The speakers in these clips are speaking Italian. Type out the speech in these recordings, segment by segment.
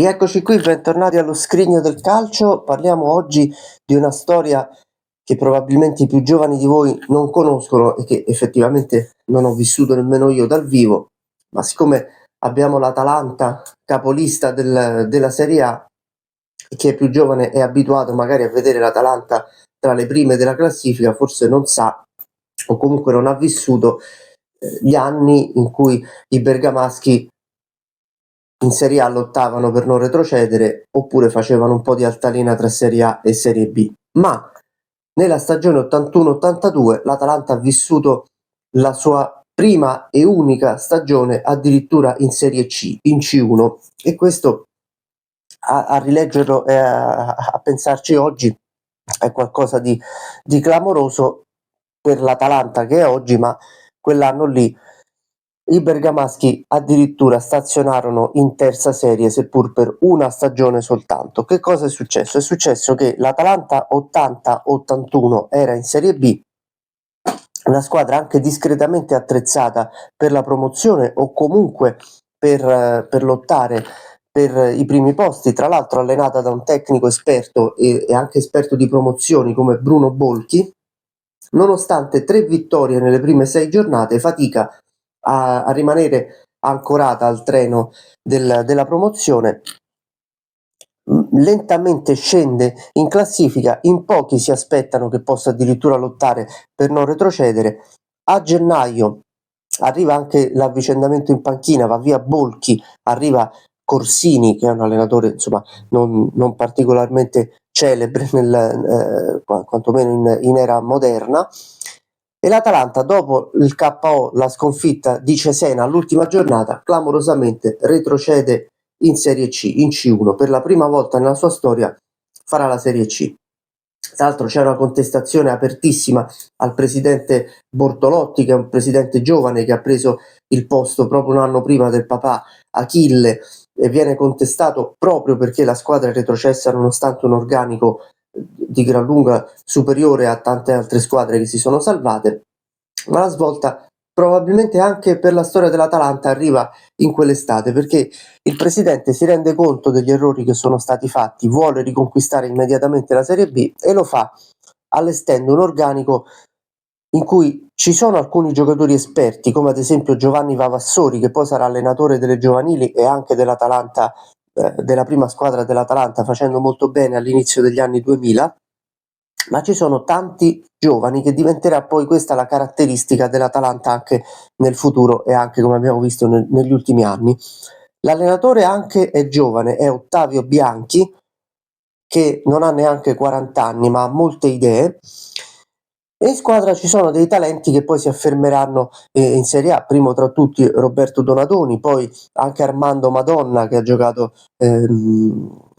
Rieccoci qui, bentornati allo Scrigno del Calcio. Parliamo oggi di una storia che probabilmente i più giovani di voi non conoscono e che effettivamente non ho vissuto nemmeno io dal vivo, ma siccome abbiamo l'Atalanta capolista della Serie A, e chi è più giovane è abituato magari a vedere l'Atalanta tra le prime della classifica, forse non sa o comunque non ha vissuto gli anni in cui i bergamaschi in Serie A lottavano per non retrocedere oppure facevano un po' di altalena tra Serie A e Serie B. Ma nella stagione 81-82 l'Atalanta ha vissuto la sua prima e unica stagione addirittura in Serie C, in C1, e questo a rileggerlo e a pensarci oggi è qualcosa di clamoroso per l'Atalanta che è oggi, ma quell'anno lì i bergamaschi addirittura stazionarono in terza serie, seppur per una stagione soltanto. Che cosa è successo? È successo che l'Atalanta 80-81 era in Serie B, una squadra anche discretamente attrezzata per la promozione o comunque per lottare per i primi posti, tra l'altro allenata da un tecnico esperto e anche esperto di promozioni come Bruno Bolchi. Nonostante 3 vittorie nelle prime 6 giornate, fatica a rimanere ancorata al treno della promozione. Lentamente scende in classifica, in pochi si aspettano che possa addirittura lottare per non retrocedere. A gennaio arriva anche l'avvicendamento in panchina, va via Bolchi, arriva Corsini, che è un allenatore insomma non particolarmente celebre quantomeno in era moderna, e l'Atalanta, dopo il KO, la sconfitta di Cesena all'ultima giornata, clamorosamente retrocede in Serie C, in C1. Per la prima volta nella sua storia farà la Serie C. Tra l'altro c'è una contestazione apertissima al presidente Bortolotti, che è un presidente giovane che ha preso il posto proprio un anno prima del papà Achille, e viene contestato proprio perché la squadra è retrocessa nonostante un organico di gran lunga superiore a tante altre squadre che si sono salvate. Ma la svolta probabilmente anche per la storia dell'Atalanta arriva in quell'estate, perché il presidente si rende conto degli errori che sono stati fatti, vuole riconquistare immediatamente la Serie B e lo fa allestendo un organico in cui ci sono alcuni giocatori esperti, come ad esempio Giovanni Vavassori, che poi sarà allenatore delle giovanili e anche dell'Atalanta, della prima squadra dell'Atalanta, facendo molto bene all'inizio degli anni 2000, ma ci sono tanti giovani che diventerà poi questa la caratteristica dell'Atalanta anche nel futuro e anche come abbiamo visto negli ultimi anni. L'allenatore anche è giovane, è Ottavio Bianchi, che non ha neanche 40 anni ma ha molte idee, e in squadra ci sono dei talenti che poi si affermeranno in Serie A, primo tra tutti Roberto Donadoni, poi anche Armando Madonna, che ha giocato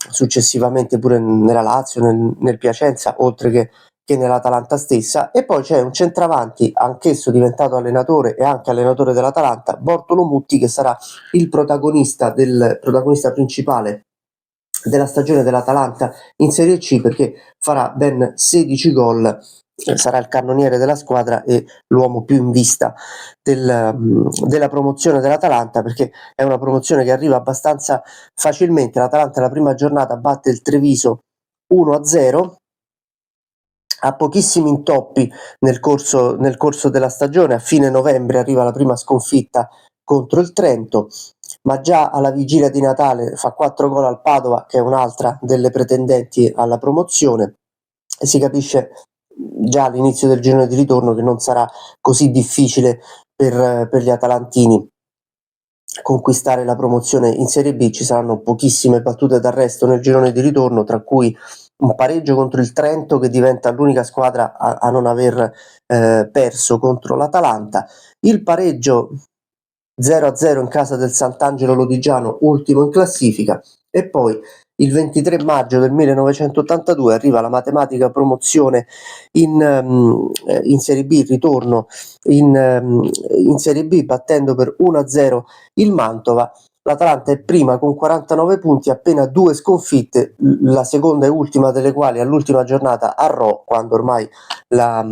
successivamente pure nella Lazio, nel Piacenza, oltre che nell'Atalanta stessa, e poi c'è un centravanti, anch'esso diventato allenatore e anche allenatore dell'Atalanta, Bortolo Mutti, che sarà il protagonista principale della stagione dell'Atalanta in Serie C, perché farà ben 16 gol, sarà il cannoniere della squadra e l'uomo più in vista della promozione dell'Atalanta, perché è una promozione che arriva abbastanza facilmente. L'Atalanta la prima giornata batte il Treviso 1-0, ha pochissimi intoppi nel corso della stagione. A fine novembre arriva la prima sconfitta contro il Trento, ma già alla vigilia di Natale fa 4 gol al Padova, che è un'altra delle pretendenti alla promozione, e si capisce già all'inizio del girone di ritorno che non sarà così difficile per gli atalantini conquistare la promozione in Serie B. Ci saranno pochissime battute d'arresto nel girone di ritorno, tra cui un pareggio contro il Trento, che diventa l'unica squadra a non aver perso contro l'Atalanta, il pareggio 0-0 in casa del Sant'Angelo Lodigiano, ultimo in classifica, e poi il 23 maggio del 1982 arriva la matematica promozione in Serie B, il ritorno in Serie B, battendo per 1-0 il Mantova. L'Atalanta è prima con 49 punti, appena 2 sconfitte, la seconda e ultima delle quali all'ultima giornata a Rho, quando ormai la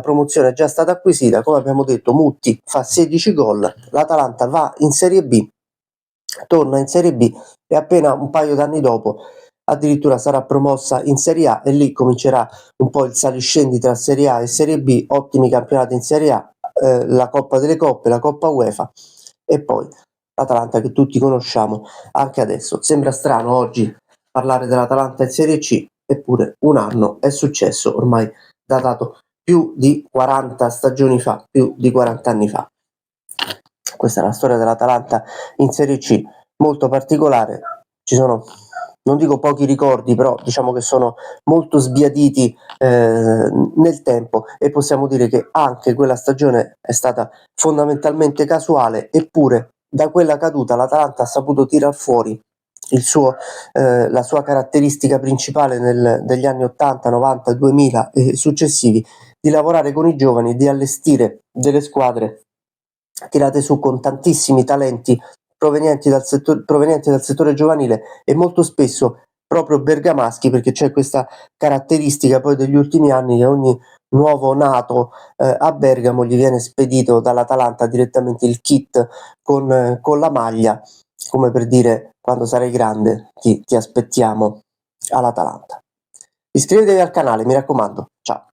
promozione è già stata acquisita. Come abbiamo detto, Mutti fa 16 gol, l'Atalanta va in Serie B torna in Serie B e appena un paio d'anni dopo addirittura sarà promossa in Serie A e lì comincerà un po' il saliscendi tra Serie A e Serie B, ottimi campionati in Serie A, la Coppa delle Coppe, la Coppa UEFA e poi l'Atalanta che tutti conosciamo anche adesso. Sembra strano oggi parlare dell'Atalanta in Serie C, eppure un anno è successo ormai datato più di 40 stagioni fa, più di 40 anni fa. Questa è la storia dell'Atalanta in Serie C, molto particolare. Ci sono, non dico pochi ricordi, però diciamo che sono molto sbiaditi nel tempo e possiamo dire che anche quella stagione è stata fondamentalmente casuale, eppure da quella caduta l'Atalanta ha saputo tirar fuori la sua caratteristica principale degli anni 80, 90, 2000 e successivi, di lavorare con i giovani, di allestire delle squadre tirate su con tantissimi talenti provenienti dal settore giovanile e molto spesso proprio bergamaschi, perché c'è questa caratteristica poi degli ultimi anni che ogni nuovo nato a Bergamo gli viene spedito dall'Atalanta direttamente il kit con la maglia, come per dire quando sarai grande ti aspettiamo all'Atalanta. Iscrivetevi al canale, mi raccomando. Ciao.